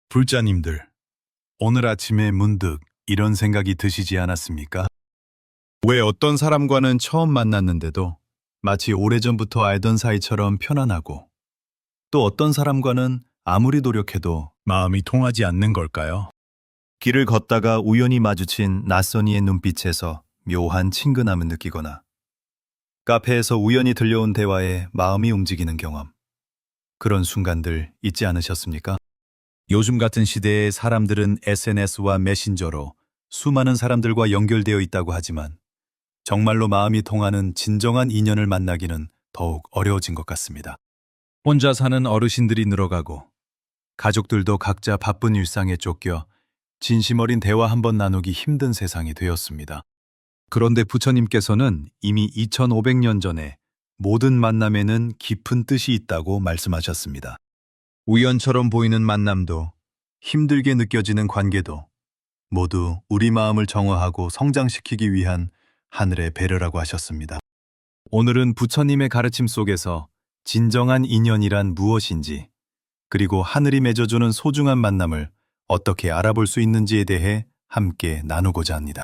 불자님들, 오늘 아침에 문득 이런 생각이 드시지 않았습니까? 왜 어떤 사람과는 처음 만났는데도 마치 오래전부터 알던 사이처럼 편안하고, 또 어떤 사람과는 아무리 노력해도 마음이 통하지 않는 걸까요? 길을 걷다가 우연히 마주친 낯선이의 눈빛에서 묘한 친근함을 느끼거나, 카페에서 우연히 들려온 대화에 마음이 움직이는 경험, 그런 순간들 있지 않으셨습니까? 요즘 같은 시대에 사람들은 SNS와 메신저로 수많은 사람들과 연결되어 있다고 하지만 정말로 마음이 통하는 진정한 인연을 만나기는 더욱 어려워진 것 같습니다. 혼자 사는 어르신들이 늘어가고 가족들도 각자 바쁜 일상에 쫓겨 진심 어린 대화 한번 나누기 힘든 세상이 되었습니다. 그런데 부처님께서는 이미 2500년 전에 모든 만남에는 깊은 뜻이 있다고 말씀하셨습니다. 우연처럼 보이는 만남도, 힘들게 느껴지는 관계도 모두 우리 마음을 정화하고 성장시키기 위한 하늘의 배려라고 하셨습니다. 오늘은 부처님의 가르침 속에서 진정한 인연이란 무엇인지, 그리고 하늘이 맺어주는 소중한 만남을 어떻게 알아볼 수 있는지에 대해 함께 나누고자 합니다.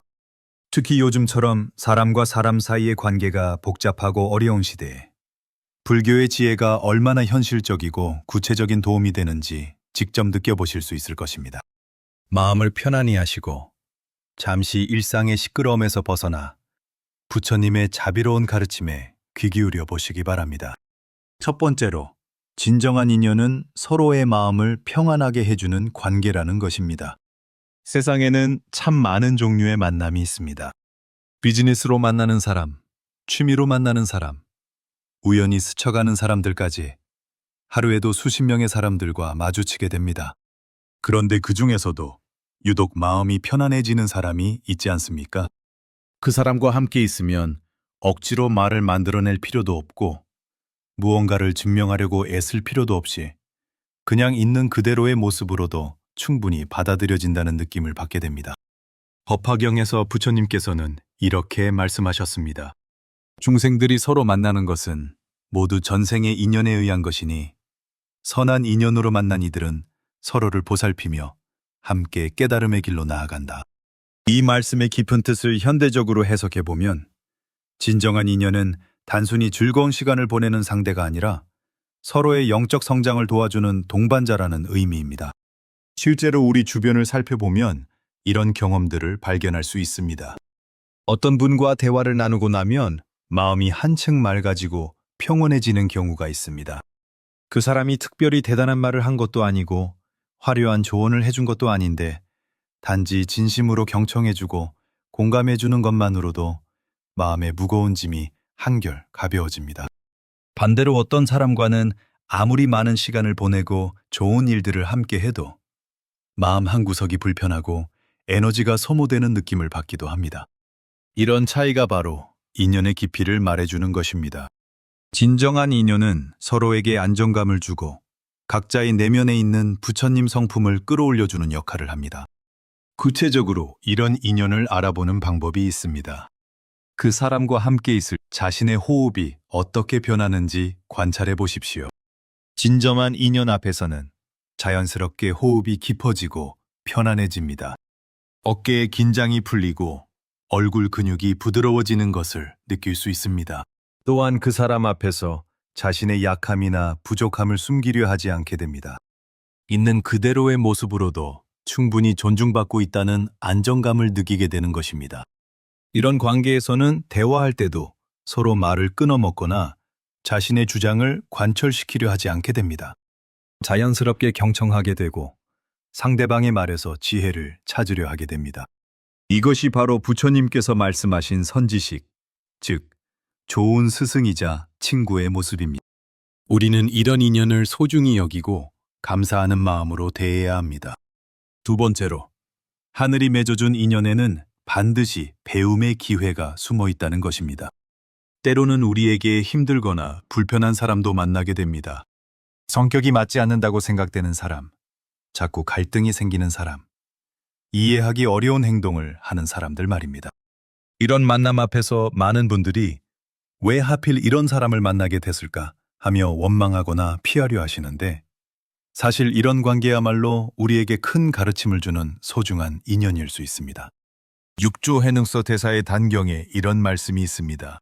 특히 요즘처럼 사람과 사람 사이의 관계가 복잡하고 어려운 시대에 불교의 지혜가 얼마나 현실적이고 구체적인 도움이 되는지 직접 느껴보실 수 있을 것입니다. 마음을 편안히 하시고 잠시 일상의 시끄러움에서 벗어나 부처님의 자비로운 가르침에 귀 기울여 보시기 바랍니다. 첫 번째로, 진정한 인연은 서로의 마음을 평안하게 해주는 관계라는 것입니다. 세상에는 참 많은 종류의 만남이 있습니다. 비즈니스로 만나는 사람, 취미로 만나는 사람, 우연히 스쳐가는 사람들까지 하루에도 수십 명의 사람들과 마주치게 됩니다. 그런데 그 중에서도 유독 마음이 편안해지는 사람이 있지 않습니까? 그 사람과 함께 있으면 억지로 말을 만들어낼 필요도 없고 무언가를 증명하려고 애쓸 필요도 없이 그냥 있는 그대로의 모습으로도 충분히 받아들여진다는 느낌을 받게 됩니다. 법화경에서 부처님께서는 이렇게 말씀하셨습니다. 중생들이 서로 만나는 것은 모두 전생의 인연에 의한 것이니 선한 인연으로 만난 이들은 서로를 보살피며 함께 깨달음의 길로 나아간다. 이 말씀의 깊은 뜻을 현대적으로 해석해보면 진정한 인연은 단순히 즐거운 시간을 보내는 상대가 아니라 서로의 영적 성장을 도와주는 동반자라는 의미입니다. 실제로 우리 주변을 살펴보면 이런 경험들을 발견할 수 있습니다. 어떤 분과 대화를 나누고 나면 마음이 한층 맑아지고 평온해지는 경우가 있습니다. 그 사람이 특별히 대단한 말을 한 것도 아니고 화려한 조언을 해준 것도 아닌데 단지 진심으로 경청해주고 공감해주는 것만으로도 마음의 무거운 짐이 한결 가벼워집니다. 반대로 어떤 사람과는 아무리 많은 시간을 보내고 좋은 일들을 함께 해도 마음 한구석이 불편하고 에너지가 소모되는 느낌을 받기도 합니다. 이런 차이가 바로 인연의 깊이를 말해주는 것입니다. 진정한 인연은 서로에게 안정감을 주고 각자의 내면에 있는 부처님 성품을 끌어올려주는 역할을 합니다. 구체적으로 이런 인연을 알아보는 방법이 있습니다. 그 사람과 함께 있을 자신의 호흡이 어떻게 변하는지 관찰해 보십시오. 진정한 인연 앞에서는 자연스럽게 호흡이 깊어지고 편안해집니다. 어깨의 긴장이 풀리고 얼굴 근육이 부드러워지는 것을 느낄 수 있습니다. 또한 그 사람 앞에서 자신의 약함이나 부족함을 숨기려 하지 않게 됩니다. 있는 그대로의 모습으로도 충분히 존중받고 있다는 안정감을 느끼게 되는 것입니다. 이런 관계에서는 대화할 때도 서로 말을 끊어먹거나 자신의 주장을 관철시키려 하지 않게 됩니다. 자연스럽게 경청하게 되고 상대방의 말에서 지혜를 찾으려 하게 됩니다. 이것이 바로 부처님께서 말씀하신 선지식, 즉 좋은 스승이자 친구의 모습입니다. 우리는 이런 인연을 소중히 여기고 감사하는 마음으로 대해야 합니다. 두 번째로, 하늘이 맺어준 인연에는 반드시 배움의 기회가 숨어 있다는 것입니다. 때로는 우리에게 힘들거나 불편한 사람도 만나게 됩니다. 성격이 맞지 않는다고 생각되는 사람, 자꾸 갈등이 생기는 사람, 이해하기 어려운 행동을 하는 사람들 말입니다. 이런 만남 앞에서 많은 분들이 왜 하필 이런 사람을 만나게 됐을까 하며 원망하거나 피하려 하시는데 사실 이런 관계야말로 우리에게 큰 가르침을 주는 소중한 인연일 수 있습니다. 6조 해능서 대사의 단경에 이런 말씀이 있습니다.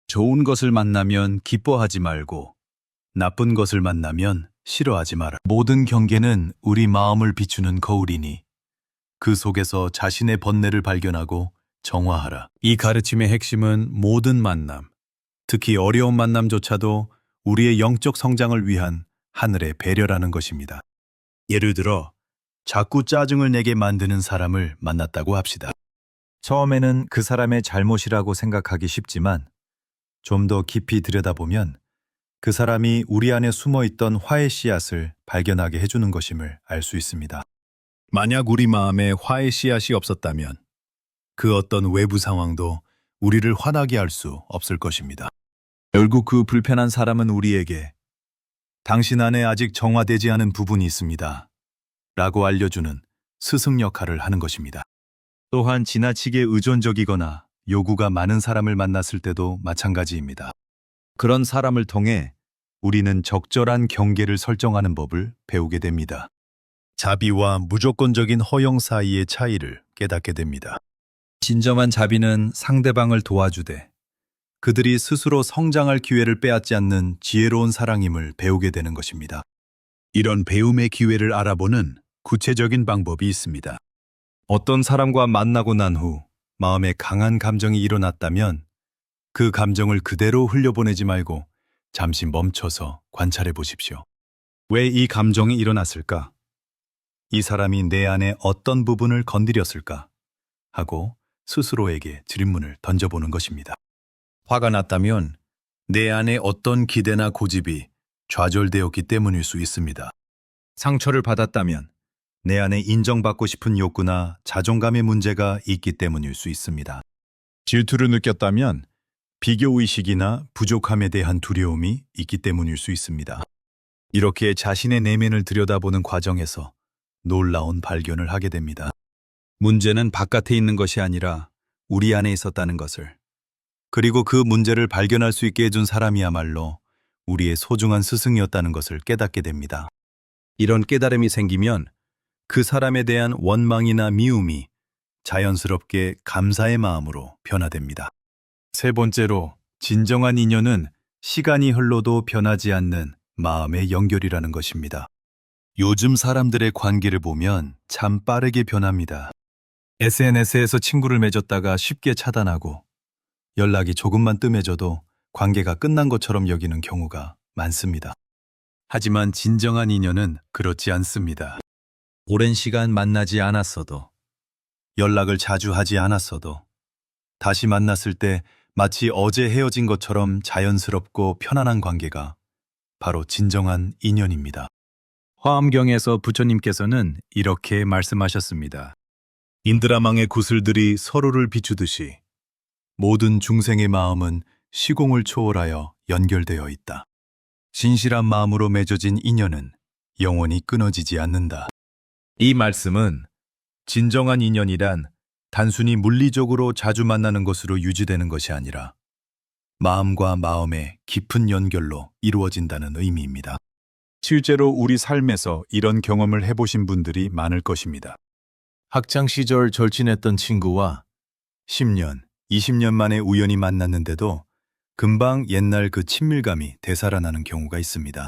좋은 것을 만나면 기뻐하지 말고 나쁜 것을 만나면 싫어하지 마라. 모든 경계는 우리 마음을 비추는 거울이니 그 속에서 자신의 번뇌를 발견하고 정화하라. 이 가르침의 핵심은 모든 만남, 특히 어려운 만남조차도 우리의 영적 성장을 위한 하늘의 배려라는 것입니다. 예를 들어 자꾸 짜증을 내게 만드는 사람을 만났다고 합시다. 처음에는 그 사람의 잘못이라고 생각하기 쉽지만 좀 더 깊이 들여다보면 그 사람이 우리 안에 숨어있던 화의 씨앗을 발견하게 해주는 것임을 알 수 있습니다. 만약 우리 마음에 화의 씨앗이 없었다면 그 어떤 외부 상황도 우리를 화나게 할 수 없을 것입니다. 결국 그 불편한 사람은 우리에게 당신 안에 아직 정화되지 않은 부분이 있습니다. 라고 알려주는 스승 역할을 하는 것입니다. 또한 지나치게 의존적이거나 요구가 많은 사람을 만났을 때도 마찬가지입니다. 그런 사람을 통해 우리는 적절한 경계를 설정하는 법을 배우게 됩니다. 자비와 무조건적인 허용 사이의 차이를 깨닫게 됩니다. 진정한 자비는 상대방을 도와주되 그들이 스스로 성장할 기회를 빼앗지 않는 지혜로운 사랑임을 배우게 되는 것입니다. 이런 배움의 기회를 알아보는 구체적인 방법이 있습니다. 어떤 사람과 만나고 난 후 마음에 강한 감정이 일어났다면 그 감정을 그대로 흘려보내지 말고 잠시 멈춰서 관찰해 보십시오. 왜 이 감정이 일어났을까? 이 사람이 내 안에 어떤 부분을 건드렸을까? 하고 스스로에게 질문을 던져보는 것입니다. 화가 났다면 내 안에 어떤 기대나 고집이 좌절되었기 때문일 수 있습니다. 상처를 받았다면 내 안에 인정받고 싶은 욕구나 자존감의 문제가 있기 때문일 수 있습니다. 질투를 느꼈다면 비교의식이나 부족함에 대한 두려움이 있기 때문일 수 있습니다. 이렇게 자신의 내면을 들여다보는 과정에서 놀라운 발견을 하게 됩니다. 문제는 바깥에 있는 것이 아니라 우리 안에 있었다는 것을, 그리고 그 문제를 발견할 수 있게 해준 사람이야말로 우리의 소중한 스승이었다는 것을 깨닫게 됩니다. 이런 깨달음이 생기면 그 사람에 대한 원망이나 미움이 자연스럽게 감사의 마음으로 변화됩니다. 세 번째로, 진정한 인연은 시간이 흘러도 변하지 않는 마음의 연결이라는 것입니다. 요즘 사람들의 관계를 보면 참 빠르게 변합니다. SNS에서 친구를 맺었다가 쉽게 차단하고 연락이 조금만 뜸해져도 관계가 끝난 것처럼 여기는 경우가 많습니다. 하지만 진정한 인연은 그렇지 않습니다. 오랜 시간 만나지 않았어도, 연락을 자주 하지 않았어도 다시 만났을 때 마치 어제 헤어진 것처럼 자연스럽고 편안한 관계가 바로 진정한 인연입니다. 화엄경에서 부처님께서는 이렇게 말씀하셨습니다. 인드라망의 구슬들이 서로를 비추듯이 모든 중생의 마음은 시공을 초월하여 연결되어 있다. 진실한 마음으로 맺어진 인연은 영원히 끊어지지 않는다. 이 말씀은 진정한 인연이란 단순히 물리적으로 자주 만나는 것으로 유지되는 것이 아니라 마음과 마음의 깊은 연결로 이루어진다는 의미입니다. 실제로 우리 삶에서 이런 경험을 해보신 분들이 많을 것입니다. 학창시절 절친했던 친구와 10년, 20년 만에 우연히 만났는데도 금방 옛날 그 친밀감이 되살아나는 경우가 있습니다.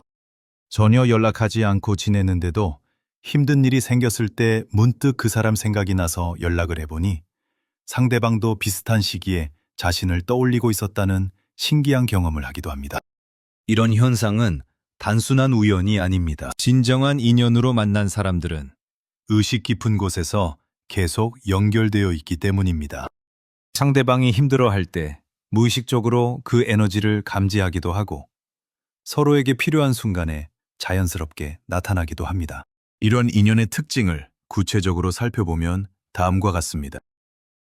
전혀 연락하지 않고 지냈는데도 힘든 일이 생겼을 때 문득 그 사람 생각이 나서 연락을 해보니 상대방도 비슷한 시기에 자신을 떠올리고 있었다는 신기한 경험을 하기도 합니다. 이런 현상은 단순한 우연이 아닙니다. 진정한 인연으로 만난 사람들은 의식 깊은 곳에서 계속 연결되어 있기 때문입니다. 상대방이 힘들어할 때 무의식적으로 그 에너지를 감지하기도 하고 서로에게 필요한 순간에 자연스럽게 나타나기도 합니다. 이런 인연의 특징을 구체적으로 살펴보면 다음과 같습니다.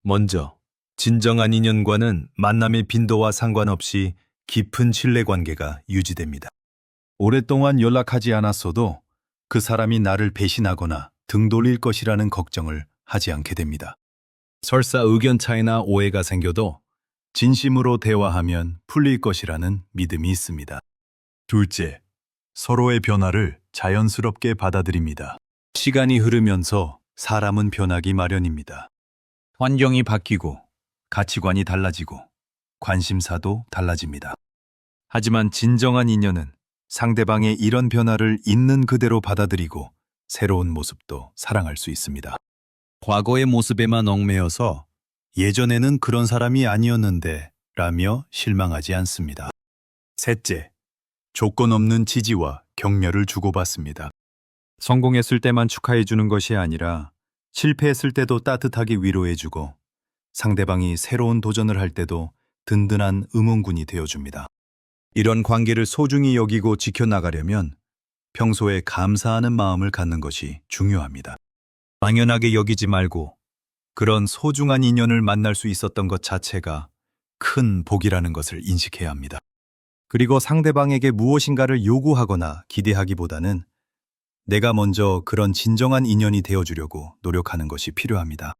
먼저, 진정한 인연과는 만남의 빈도와 상관없이 깊은 신뢰관계가 유지됩니다. 오랫동안 연락하지 않았어도 그 사람이 나를 배신하거나 등 돌릴 것이라는 걱정을 하지 않게 됩니다. 설사 의견 차이나 오해가 생겨도 진심으로 대화하면 풀릴 것이라는 믿음이 있습니다. 둘째, 서로의 변화를 자연스럽게 받아들입니다. 시간이 흐르면서 사람은 변하기 마련입니다. 환경이 바뀌고 가치관이 달라지고 관심사도 달라집니다. 하지만 진정한 인연은 상대방의 이런 변화를 있는 그대로 받아들이고 새로운 모습도 사랑할 수 있습니다. 과거의 모습에만 얽매여서 예전에는 그런 사람이 아니었는데 라며 실망하지 않습니다. 셋째, 조건 없는 지지와 격려를 주고받습니다. 성공했을 때만 축하해주는 것이 아니라 실패했을 때도 따뜻하게 위로해주고 상대방이 새로운 도전을 할 때도 든든한 응원군이 되어줍니다. 이런 관계를 소중히 여기고 지켜나가려면 평소에 감사하는 마음을 갖는 것이 중요합니다. 당연하게 여기지 말고 그런 소중한 인연을 만날 수 있었던 것 자체가 큰 복이라는 것을 인식해야 합니다. 그리고 상대방에게 무엇인가를 요구하거나 기대하기보다는 내가 먼저 그런 진정한 인연이 되어주려고 노력하는 것이 필요합니다.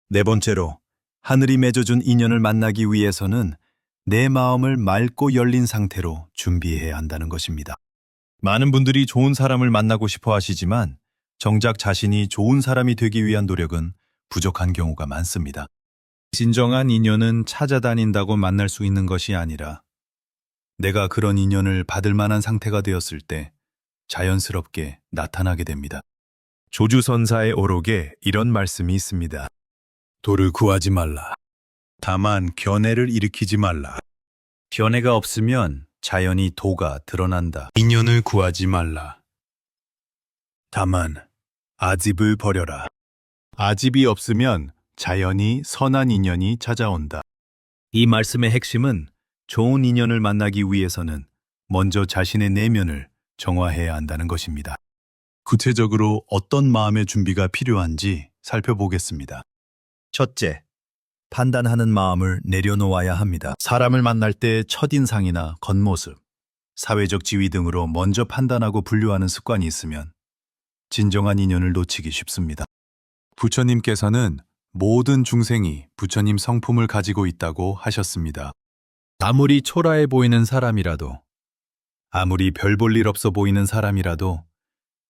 네 번째로, 하늘이 맺어준 인연을 만나기 위해서는 내 마음을 맑고 열린 상태로 준비해야 한다는 것입니다. 많은 분들이 좋은 사람을 만나고 싶어 하시지만 정작 자신이 좋은 사람이 되기 위한 노력은 부족한 경우가 많습니다. 진정한 인연은 찾아다닌다고 만날 수 있는 것이 아니라 내가 그런 인연을 받을 만한 상태가 되었을 때 자연스럽게 나타나게 됩니다. 조주선사의 오록에 이런 말씀이 있습니다. 도를 구하지 말라. 다만 견해를 일으키지 말라. 견해가 없으면 자연히 도가 드러난다. 인연을 구하지 말라. 다만 아집을 버려라. 아집이 없으면 자연히 선한 인연이 찾아온다. 이 말씀의 핵심은 좋은 인연을 만나기 위해서는 먼저 자신의 내면을 정화해야 한다는 것입니다. 구체적으로 어떤 마음의 준비가 필요한지 살펴보겠습니다. 첫째, 판단하는 마음을 내려놓아야 합니다. 사람을 만날 때 첫인상이나 겉모습, 사회적 지위 등으로 먼저 판단하고 분류하는 습관이 있으면 진정한 인연을 놓치기 쉽습니다. 부처님께서는 모든 중생이 부처님 성품을 가지고 있다고 하셨습니다. 아무리 초라해 보이는 사람이라도, 아무리 별 볼 일 없어 보이는 사람이라도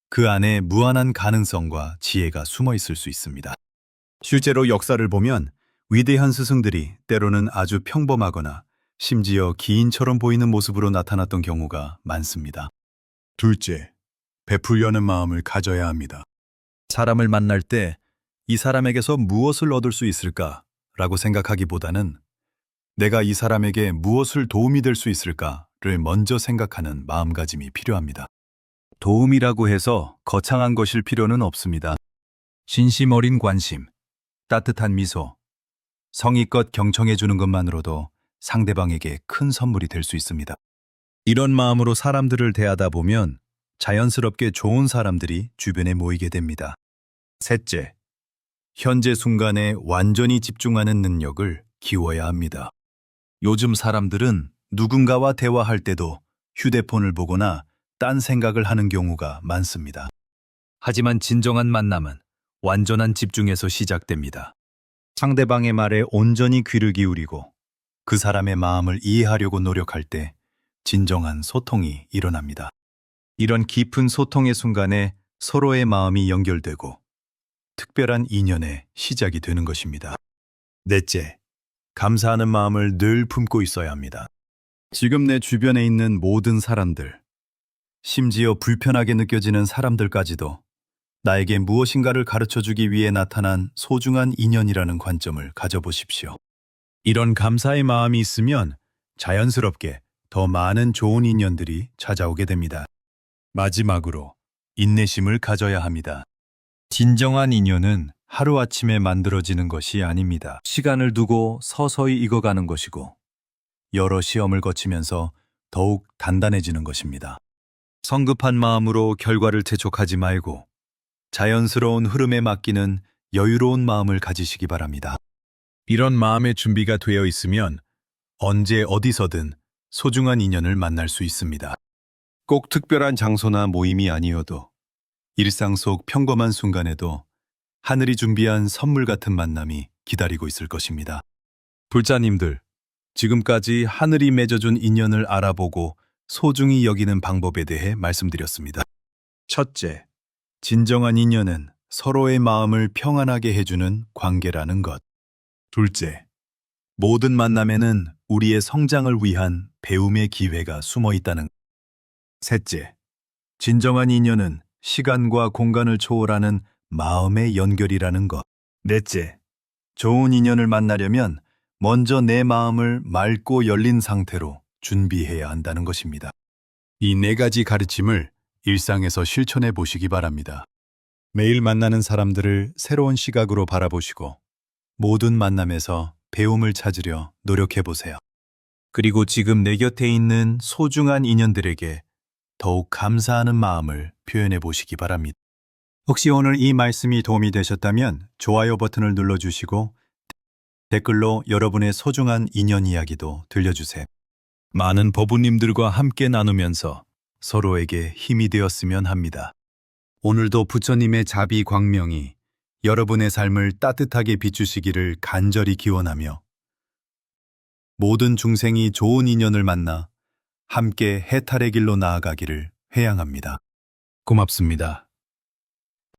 그 안에 무한한 가능성과 지혜가 숨어 있을 수 있습니다. 실제로 역사를 보면 위대한 스승들이 때로는 아주 평범하거나 심지어 기인처럼 보이는 모습으로 나타났던 경우가 많습니다. 둘째, 베풀려는 마음을 가져야 합니다. 사람을 만날 때 이 사람에게서 무엇을 얻을 수 있을까라고 생각하기보다는 내가 이 사람에게 무엇을 도움이 될 수 있을까를 먼저 생각하는 마음가짐이 필요합니다. 도움이라고 해서 거창한 것일 필요는 없습니다. 진심 어린 관심, 따뜻한 미소, 성의껏 경청해 주는 것만으로도 상대방에게 큰 선물이 될 수 있습니다. 이런 마음으로 사람들을 대하다 보면 자연스럽게 좋은 사람들이 주변에 모이게 됩니다. 셋째, 현재 순간에 완전히 집중하는 능력을 키워야 합니다. 요즘 사람들은 누군가와 대화할 때도 휴대폰을 보거나 딴 생각을 하는 경우가 많습니다. 하지만 진정한 만남은 완전한 집중에서 시작됩니다. 상대방의 말에 온전히 귀를 기울이고 그 사람의 마음을 이해하려고 노력할 때 진정한 소통이 일어납니다. 이런 깊은 소통의 순간에 서로의 마음이 연결되고 특별한 인연의 시작이 되는 것입니다. 넷째, 감사하는 마음을 늘 품고 있어야 합니다. 지금 내 주변에 있는 모든 사람들, 심지어 불편하게 느껴지는 사람들까지도 나에게 무엇인가를 가르쳐주기 위해 나타난 소중한 인연이라는 관점을 가져보십시오. 이런 감사의 마음이 있으면 자연스럽게 더 많은 좋은 인연들이 찾아오게 됩니다. 마지막으로 인내심을 가져야 합니다. 진정한 인연은 하루아침에 만들어지는 것이 아닙니다. 시간을 두고 서서히 익어가는 것이고 여러 시험을 거치면서 더욱 단단해지는 것입니다. 성급한 마음으로 결과를 재촉하지 말고 자연스러운 흐름에 맡기는 여유로운 마음을 가지시기 바랍니다. 이런 마음의 준비가 되어 있으면 언제 어디서든 소중한 인연을 만날 수 있습니다. 꼭 특별한 장소나 모임이 아니어도 일상 속 평범한 순간에도 하늘이 준비한 선물 같은 만남이 기다리고 있을 것입니다. 불자님들, 지금까지 하늘이 맺어준 인연을 알아보고 소중히 여기는 방법에 대해 말씀드렸습니다. 첫째, 진정한 인연은 서로의 마음을 평안하게 해주는 관계라는 것. 둘째, 모든 만남에는 우리의 성장을 위한 배움의 기회가 숨어 있다는 것. 셋째, 진정한 인연은 시간과 공간을 초월하는 마음의 연결이라는 것. 넷째, 좋은 인연을 만나려면 먼저 내 마음을 맑고 열린 상태로 준비해야 한다는 것입니다. 이 네 가지 가르침을 일상에서 실천해 보시기 바랍니다. 매일 만나는 사람들을 새로운 시각으로 바라보시고 모든 만남에서 배움을 찾으려 노력해 보세요. 그리고 지금 내 곁에 있는 소중한 인연들에게 더욱 감사하는 마음을 표현해 보시기 바랍니다. 혹시 오늘 이 말씀이 도움이 되셨다면 좋아요 버튼을 눌러주시고 댓글로 여러분의 소중한 인연 이야기도 들려주세요. 많은 법우님들과 함께 나누면서 서로에게 힘이 되었으면 합니다. 오늘도 부처님의 자비 광명이 여러분의 삶을 따뜻하게 비추시기를 간절히 기원하며 모든 중생이 좋은 인연을 만나 함께 해탈의 길로 나아가기를 회양합니다. 고맙습니다.